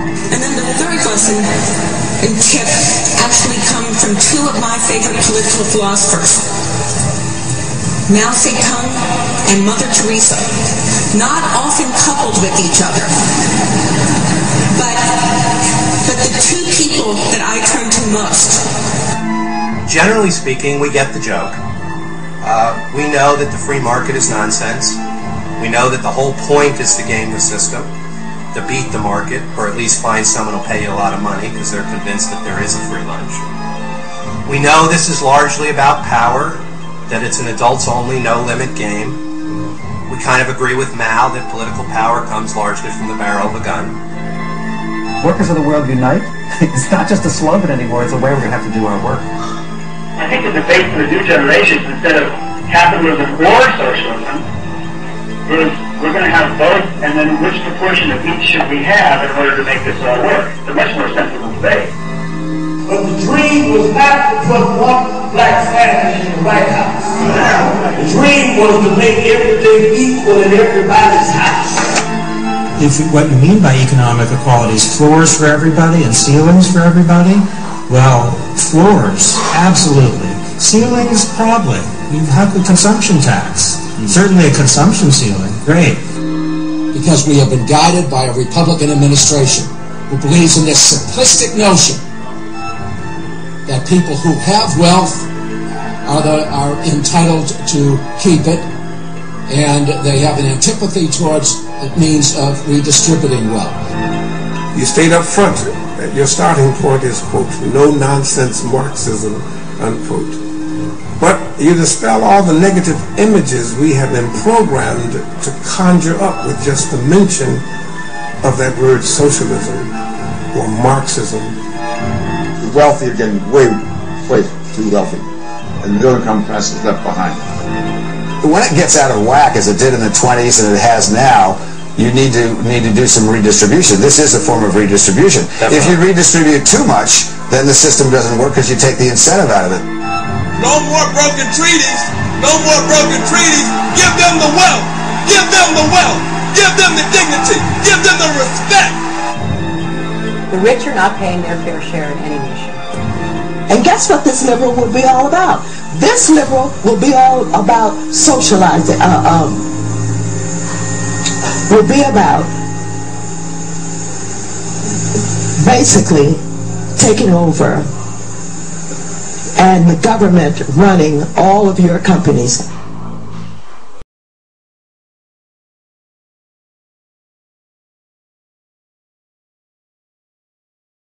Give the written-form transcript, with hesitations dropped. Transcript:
And then the third lesson and tip actually come from two of my favorite political philosophers, Mao Zedong and Mother Teresa, not often coupled with each other, but the two people that I turn to most. Generally speaking, we get the joke. We know that the free market is nonsense. We know that the whole point is to game the system, to beat the market, or at least find someone who'll pay you a lot of money because they're convinced that there is a free lunch. We know this is largely about power, that it's an adults-only, no-limit game. We kind of agree with Mao that political power comes largely from the barrel of a gun. Workers of the world unite. It's not just a slogan anymore, it's a way we're going to have to do our work. I think the debate for the new generations, instead of capitalism or socialism, is we're going to have both, and then which proportion of each should we have in order to make this all work? It's a much more sensible debate. But the dream was not to put one black family in the White House. The dream was to make everything equal in everybody's house. If what you mean by economic equality is floors for everybody and ceilings for everybody, well, floors, absolutely. Ceilings, probably. You have the consumption tax. Certainly a consumption ceiling. Great. Because we have been guided by a Republican administration who believes in this simplistic notion that people who have wealth are entitled to keep it, and they have an antipathy towards the means of redistributing wealth. You state up front that your starting point is, quote, no-nonsense Marxism, unquote. But you dispel all the negative images we have been programmed to conjure up with just the mention of that word socialism or Marxism. The wealthy are getting way too wealthy, and the middle-income class is left behind. When it gets out of whack, as it did in the 20s and it has now, you need to do some redistribution. This is a form of redistribution. Definitely. If you redistribute too much, then the system doesn't work because you take the incentive out of it. No more broken treaties. No more broken treaties. Give them the wealth. Give them the wealth. Give them the dignity. Give them the respect. The rich are not paying their fair share in any nation. And guess what this liberal will be all about? This liberal will be all about socializing, will be about basically taking over and the government running all of your companies